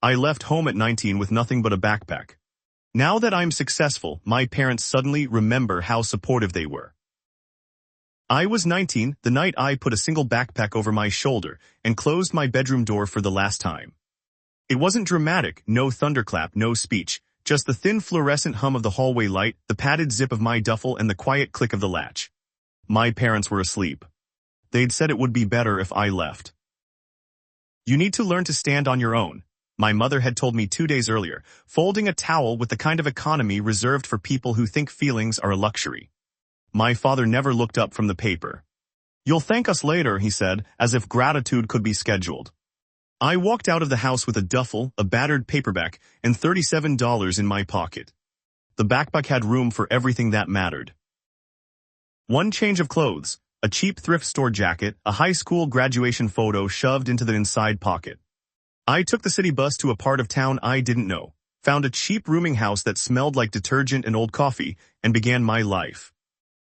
I left home at 19 with nothing but a backpack. Now that I'm successful, my parents suddenly remember how supportive they were. I was 19 the night I put a single backpack over my shoulder and closed my bedroom door for the last time. It wasn't dramatic, no thunderclap, no speech, just the thin fluorescent hum of the hallway light, the padded zip of my duffel, and the quiet click of the latch. My parents were asleep. They'd said it would be better if I left. You need to learn to stand on your own, my mother had told me 2 days earlier, folding a towel with the kind of economy reserved for people who think feelings are a luxury. My father never looked up from the paper. You'll thank us later, he said, as if gratitude could be scheduled. I walked out of the house with a duffel, a battered paperback, and $37 in my pocket. The backpack had room for everything that mattered. One change of clothes, a cheap thrift store jacket, a high school graduation photo shoved into the inside pocket. I took the city bus to a part of town I didn't know, found a cheap rooming house that smelled like detergent and old coffee, and began my life.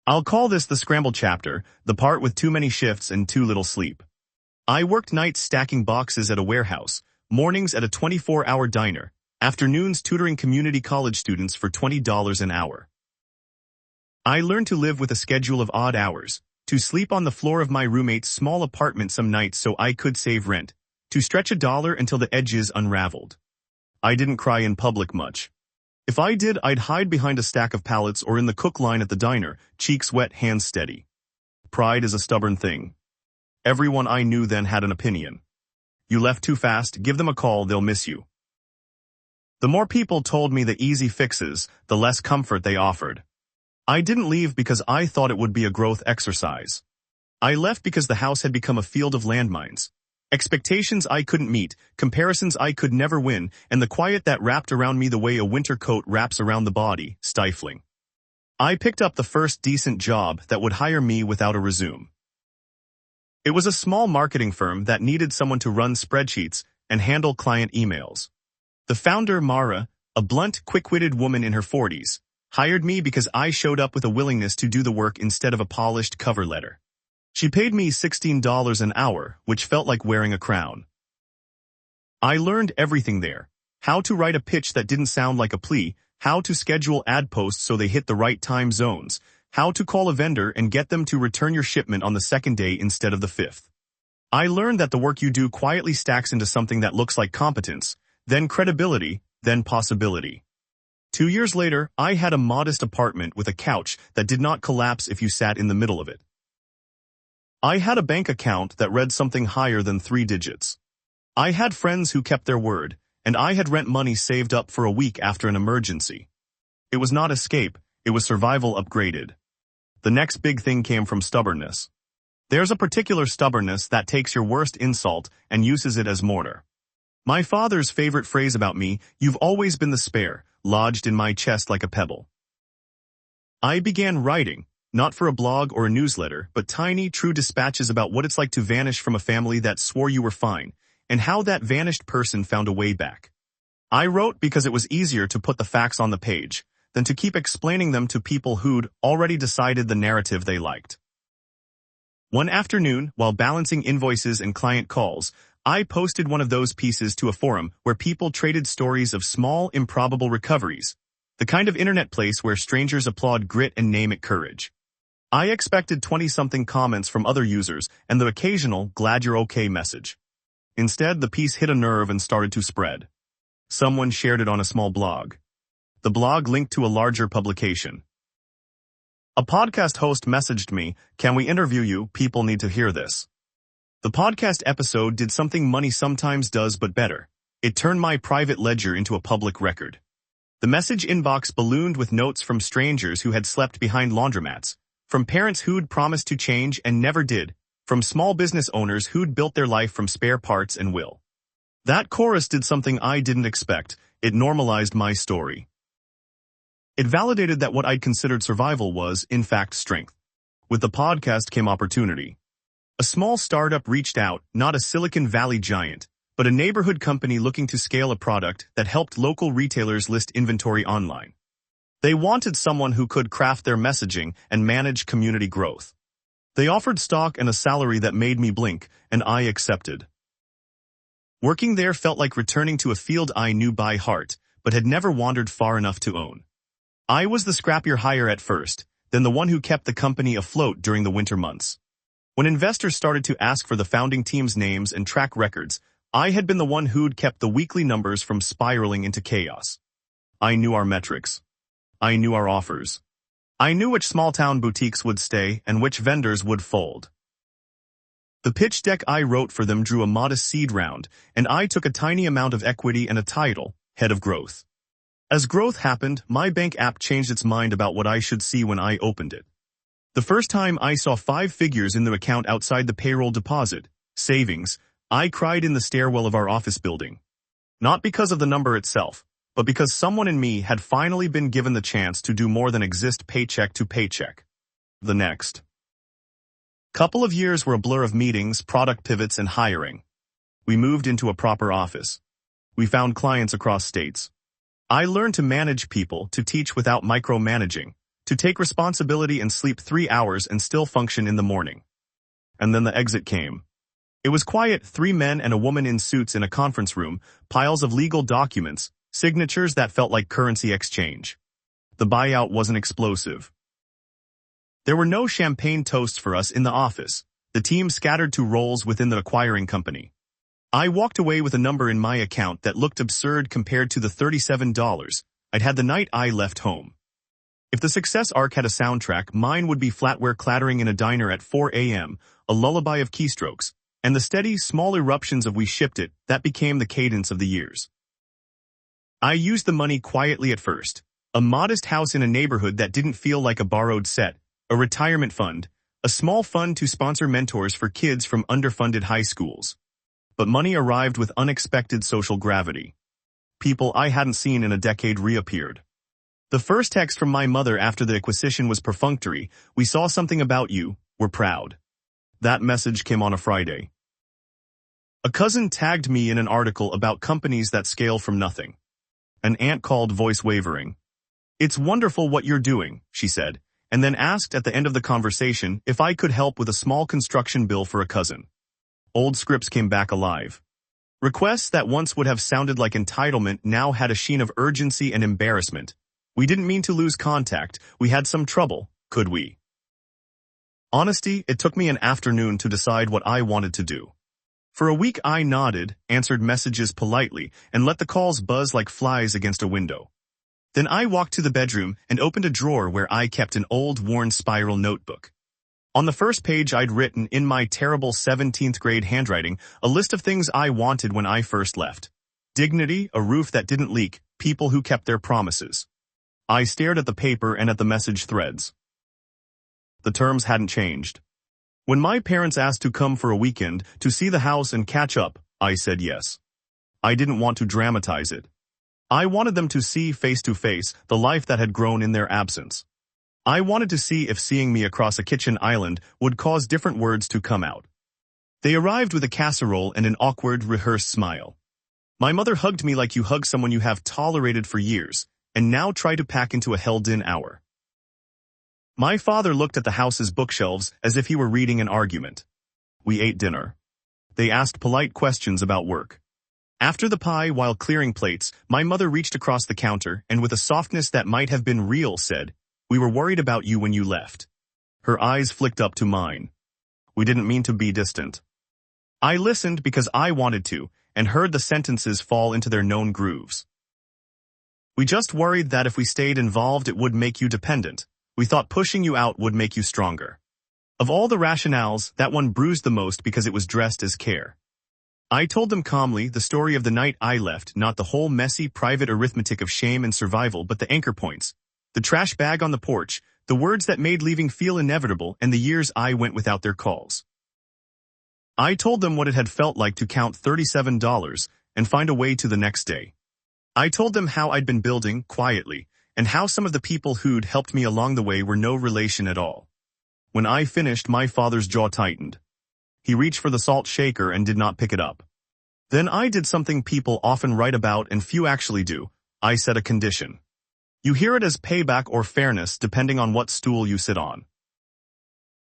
I'll call this the scramble chapter, the part with too many shifts and too little sleep. I worked nights stacking boxes at a warehouse, mornings at a 24-hour diner, afternoons tutoring community college students for $20 an hour. I learned to live with a schedule of odd hours, to sleep on the floor of my roommate's small apartment some nights so I could save rent, to stretch $1 until the edges unraveled. I didn't cry in public much. If I did, I'd hide behind a stack of pallets or in the cook line at the diner, cheeks wet, hands steady. Pride is a stubborn thing. Everyone I knew then had an opinion. You left too fast, give them a call, they'll miss you. The more people told me the easy fixes, the less comfort they offered. I didn't leave because I thought it would be a growth exercise. I left because the house had become a field of landmines. Expectations I couldn't meet, comparisons I could never win, and the quiet that wrapped around me the way a winter coat wraps around the body, stifling. I picked up the first decent job that would hire me without a resume. It was a small marketing firm that needed someone to run spreadsheets and handle client emails. The founder, Mara, a blunt, quick-witted woman in her 40s, hired me because I showed up with a willingness to do the work instead of a polished cover letter. She paid me $16 an hour, which felt like wearing a crown. I learned everything there. How to write a pitch that didn't sound like a plea, how to schedule ad posts so they hit the right time zones, how to call a vendor and get them to return your shipment on the second day instead of the fifth. I learned that the work you do quietly stacks into something that looks like competence, then credibility, then possibility. 2 years later, I had a modest apartment with a couch that did not collapse if you sat in the middle of it. I had a bank account that read something higher than 3 digits. I had friends who kept their word, and I had rent money saved up for a week after an emergency. It was not escape, it was survival upgraded. The next big thing came from stubbornness. There's a particular stubbornness that takes your worst insult and uses it as mortar. My father's favorite phrase about me, "You've always been the spare," lodged in my chest like a pebble. I began writing, not for a blog or a newsletter, but tiny, true dispatches about what it's like to vanish from a family that swore you were fine, and how that vanished person found a way back. I wrote because it was easier to put the facts on the page than to keep explaining them to people who'd already decided the narrative they liked. One afternoon, while balancing invoices and client calls, I posted one of those pieces to a forum where people traded stories of small, improbable recoveries, the kind of internet place where strangers applaud grit and name it courage. I expected 20-something comments from other users and the occasional "glad you're okay" message. Instead, the piece hit a nerve and started to spread. Someone shared it on a small blog. The blog linked to a larger publication. A podcast host messaged me, "Can we interview you? People need to hear this." The podcast episode did something money sometimes does but better. It turned my private ledger into a public record. The message inbox ballooned with notes from strangers who had slept behind laundromats, from parents who'd promised to change and never did, from small business owners who'd built their life from spare parts and will. That chorus did something I didn't expect. It normalized my story. It validated that what I'd considered survival was, in fact, strength. With the podcast came opportunity. A small startup reached out, not a Silicon Valley giant, but a neighborhood company looking to scale a product that helped local retailers list inventory online. They wanted someone who could craft their messaging and manage community growth. They offered stock and a salary that made me blink, and I accepted. Working there felt like returning to a field I knew by heart, but had never wandered far enough to own. I was the scrappier hire at first, then the one who kept the company afloat during the winter months. When investors started to ask for the founding team's names and track records, I had been the one who'd kept the weekly numbers from spiraling into chaos. I knew our metrics. I knew our offers. I knew which small-town boutiques would stay and which vendors would fold. The pitch deck I wrote for them drew a modest seed round, and I took a tiny amount of equity and a title, head of growth. As growth happened, my bank app changed its mind about what I should see when I opened it. The first time I saw 5 figures in the account outside the payroll deposit, savings, I cried in the stairwell of our office building. Not because of the number itself, but because someone in me had finally been given the chance to do more than exist paycheck to paycheck. The next couple of years were a blur of meetings, product pivots, and hiring. We moved into a proper office. We found clients across states. I learned to manage people, to teach without micromanaging, to take responsibility and sleep 3 hours and still function in the morning. And then the exit came. It was quiet, 3 men and a woman in suits in a conference room, piles of legal documents, signatures that felt like currency exchange. The buyout wasn't explosive. There were no champagne toasts for us in the office. The team scattered to roles within the acquiring company. I walked away with a number in my account that looked absurd compared to the $37 I'd had the night I left home. If the success arc had a soundtrack, mine would be flatware clattering in a diner at 4 a.m., a lullaby of keystrokes, and the steady, small eruptions of "we shipped it" that became the cadence of the years. I used the money quietly at first. A modest house in a neighborhood that didn't feel like a borrowed set, a retirement fund, a small fund to sponsor mentors for kids from underfunded high schools. But money arrived with unexpected social gravity. People I hadn't seen in a decade reappeared. The first text from my mother after the acquisition was perfunctory: "We saw something about you, we're proud." That message came on a Friday. A cousin tagged me in an article about companies that scale from nothing. An aunt called, voice wavering. "It's wonderful what you're doing," she said, and then asked at the end of the conversation if I could help with a small construction bill for a cousin. Old scripts came back alive. Requests that once would have sounded like entitlement now had a sheen of urgency and embarrassment. We didn't mean to lose contact. We had some trouble, could we? Honesty, it took me an afternoon to decide what I wanted to do. For a week I nodded, answered messages politely, and let the calls buzz like flies against a window. Then I walked to the bedroom and opened a drawer where I kept an old, worn spiral notebook. On the first page I'd written, in my terrible 17th grade handwriting, a list of things I wanted when I first left. Dignity, a roof that didn't leak, people who kept their promises. I stared at the paper and at the message threads. The terms hadn't changed. When my parents asked to come for a weekend, to see the house and catch up, I said yes. I didn't want to dramatize it. I wanted them to see face to face the life that had grown in their absence. I wanted to see if seeing me across a kitchen island would cause different words to come out. They arrived with a casserole and an awkward, rehearsed smile. My mother hugged me like you hug someone you have tolerated for years, and now try to pack into a held-in hour. My father looked at the house's bookshelves as if he were reading an argument. We ate dinner. They asked polite questions about work. After the pie, while clearing plates, my mother reached across the counter and with a softness that might have been real said, "We were worried about you when you left." Her eyes flicked up to mine. We didn't mean to be distant. I listened because I wanted to, and heard the sentences fall into their known grooves. "We just worried that if we stayed involved it would make you dependent. We thought pushing you out would make you stronger." Of all the rationales, that one bruised the most because it was dressed as care. I told them calmly the story of the night I left, not the whole messy private arithmetic of shame and survival, but the anchor points. The trash bag on the porch, the words that made leaving feel inevitable, and the years I went without their calls. I told them what it had felt like to count $37 and find a way to the next day. I told them how I'd been building, quietly, and how some of the people who'd helped me along the way were no relation at all. When I finished, my father's jaw tightened. He reached for the salt shaker and did not pick it up. Then I did something people often write about and few actually do. I set a condition. You hear it as payback or fairness depending on what stool you sit on.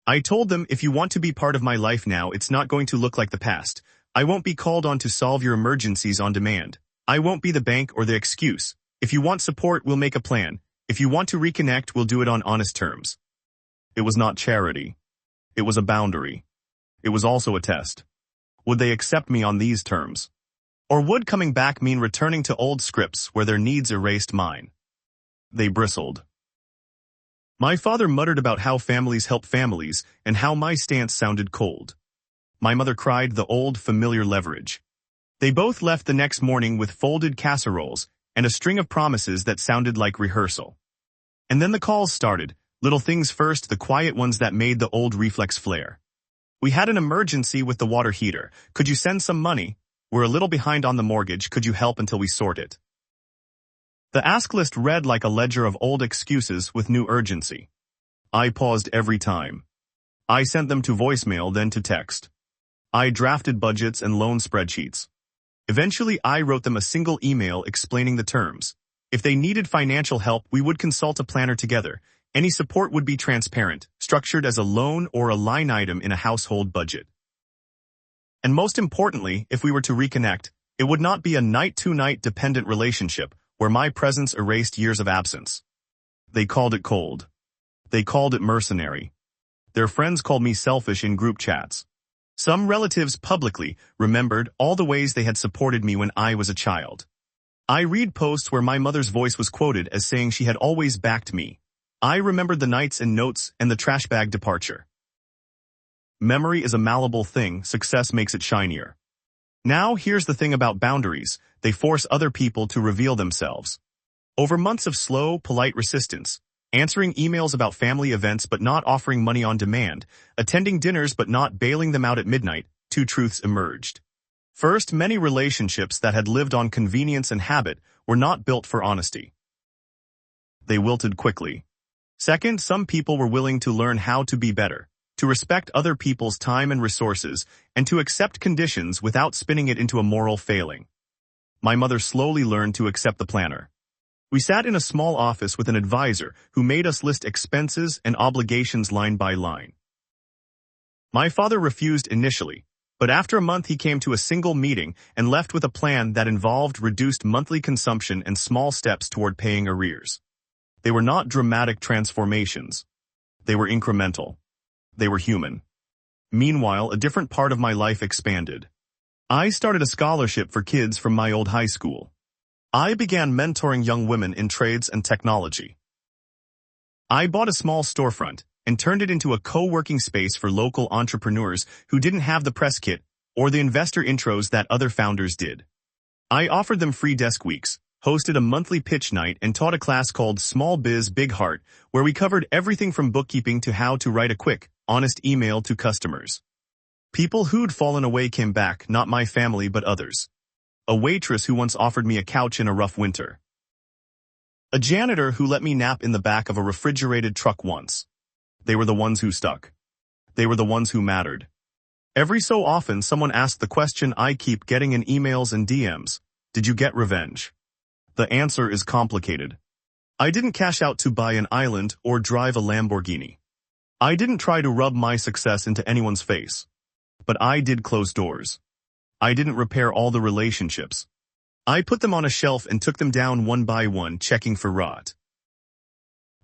I told them, if you want to be part of my life now, it's not going to look like the past. I won't be called on to solve your emergencies on demand. I won't be the bank or the excuse. If you want support, we'll make a plan. If you want to reconnect, we'll do it on honest terms. It was not charity. It was a boundary. It was also a test. Would they accept me on these terms? Or would coming back mean returning to old scripts where their needs erased mine? They bristled. My father muttered about how families help families and how my stance sounded cold. My mother cried the old familiar leverage. They both left the next morning with folded casseroles and a string of promises that sounded like rehearsal. And then the calls started, little things first, the quiet ones that made the old reflex flare. We had an emergency with the water heater. Could you send some money? We're a little behind on the mortgage. Could you help until we sort it? The ask list read like a ledger of old excuses with new urgency. I paused every time. I sent them to voicemail, then to text. I drafted budgets and loan spreadsheets. Eventually, I wrote them a single email explaining the terms. If they needed financial help, we would consult a planner together. Any support would be transparent, structured as a loan or a line item in a household budget. And most importantly, if we were to reconnect, it would not be a night-to-night dependent relationship where my presence erased years of absence. They called it cold. They called it mercenary. Their friends called me selfish in group chats. Some relatives publicly remembered all the ways they had supported me when I was a child. I read posts where my mother's voice was quoted as saying she had always backed me. I remembered the nights and notes and the trash bag departure. Memory is a malleable thing, success makes it shinier. Now here's the thing about boundaries, they force other people to reveal themselves. Over months of slow, polite resistance, answering emails about family events but not offering money on demand, attending dinners but not bailing them out at midnight, two truths emerged. First, many relationships that had lived on convenience and habit were not built for honesty. They wilted quickly. Second, some people were willing to learn how to be better, to respect other people's time and resources, and to accept conditions without spinning it into a moral failing. My mother slowly learned to accept the planner. We sat in a small office with an advisor who made us list expenses and obligations line by line. My father refused initially, but after a month he came to a single meeting and left with a plan that involved reduced monthly consumption and small steps toward paying arrears. They were not dramatic transformations. They were incremental. They were human. Meanwhile, a different part of my life expanded. I started a scholarship for kids from my old high school. I began mentoring young women in trades and technology. I bought a small storefront and turned it into a co-working space for local entrepreneurs who didn't have the press kit or the investor intros that other founders did. I offered them free desk weeks, hosted a monthly pitch night, and taught a class called Small Biz Big Heart, where we covered everything from bookkeeping to how to write a quick, honest email to customers. People who'd fallen away came back, not my family but others. A waitress who once offered me a couch in a rough winter. A janitor who let me nap in the back of a refrigerated truck once. They were the ones who stuck. They were the ones who mattered. Every so often someone asked the question I keep getting in emails and DMs. Did you get revenge? The answer is complicated. I didn't cash out to buy an island or drive a Lamborghini. I didn't try to rub my success into anyone's face. But I did close doors. I didn't repair all the relationships. I put them on a shelf and took them down one by one, checking for rot.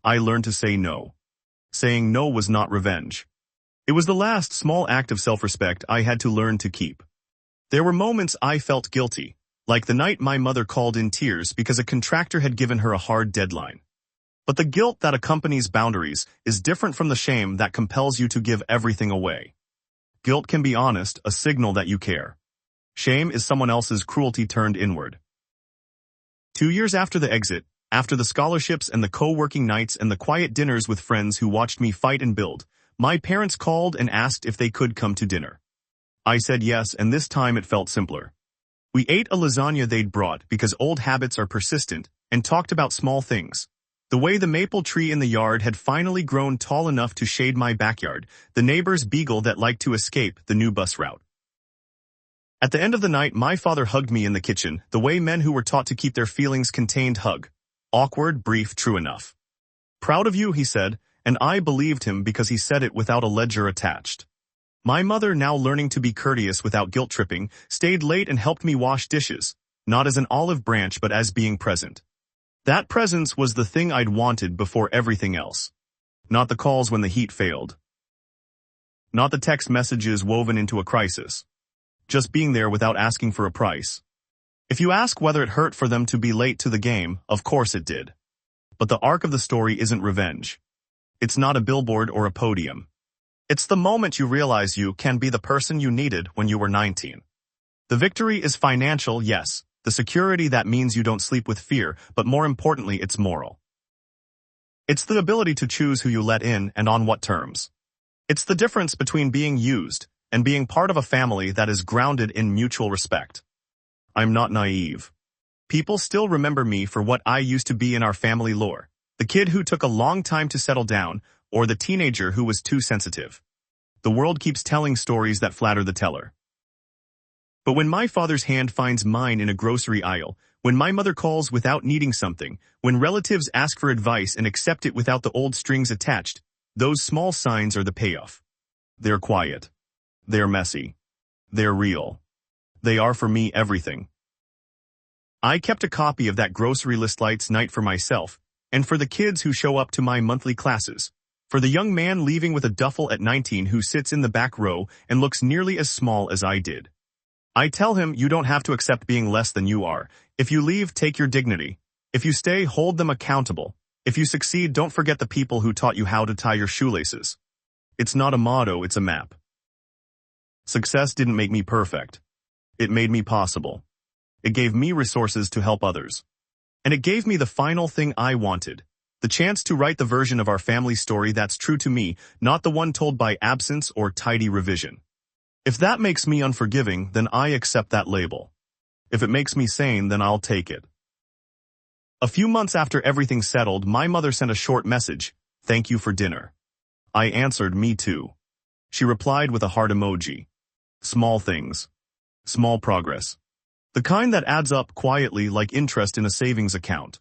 I learned to say no. Saying no was not revenge. It was the last small act of self-respect I had to learn to keep. There were moments I felt guilty, like the night my mother called in tears because a contractor had given her a hard deadline. But the guilt that accompanies boundaries is different from the shame that compels you to give everything away. Guilt can be honest, a signal that you care. Shame is someone else's cruelty turned inward. 2 years after the exit, after the scholarships and the co-working nights and the quiet dinners with friends who watched me fight and build, my parents called and asked if they could come to dinner. I said yes, and this time it felt simpler. We ate a lasagna they'd brought because old habits are persistent, and talked about small things. The way the maple tree in the yard had finally grown tall enough to shade my backyard, the neighbor's beagle that liked to escape the new bus route. At the end of the night, my father hugged me in the kitchen, the way men who were taught to keep their feelings contained hug. Awkward, brief, true enough. Proud of you, he said, and I believed him because he said it without a ledger attached. My mother, now learning to be courteous without guilt-tripping, stayed late and helped me wash dishes, not as an olive branch but as being present. That presence was the thing I'd wanted before everything else. Not the calls when the heat failed. Not the text messages woven into a crisis. Just being there without asking for a price. If you ask whether it hurt for them to be late to the game, of course it did. But the arc of the story isn't revenge. It's not a billboard or a podium. It's the moment you realize you can be the person you needed when you were 19. The victory is financial, yes. The security that means you don't sleep with fear, but more importantly, it's moral. It's the ability to choose who you let in and on what terms. It's the difference between being used and being part of a family that is grounded in mutual respect. I'm not naive. People still remember me for what I used to be in our family lore. The kid who took a long time to settle down, or the teenager who was too sensitive. The world keeps telling stories that flatter the teller. But when my father's hand finds mine in a grocery aisle, when my mother calls without needing something, when relatives ask for advice and accept it without the old strings attached, those small signs are the payoff. They're quiet. They're messy. They're real. They are for me everything. I kept a copy of that grocery list lights night for myself, and for the kids who show up to my monthly classes. For the young man leaving with a duffel at 19 who sits in the back row and looks nearly as small as I did. I tell him, you don't have to accept being less than you are. If you leave, take your dignity. If you stay, hold them accountable. If you succeed, don't forget the people who taught you how to tie your shoelaces. It's not a motto, it's a map. Success didn't make me perfect. It made me possible. It gave me resources to help others. And it gave me the final thing I wanted. The chance to write the version of our family story that's true to me, not the one told by absence or tidy revision. If that makes me unforgiving, then I accept that label. If it makes me sane, then I'll take it. A few months after everything settled, my mother sent a short message, "Thank you for dinner." I answered, "Me too." She replied with a heart emoji. Small things. Small progress. The kind that adds up quietly like interest in a savings account.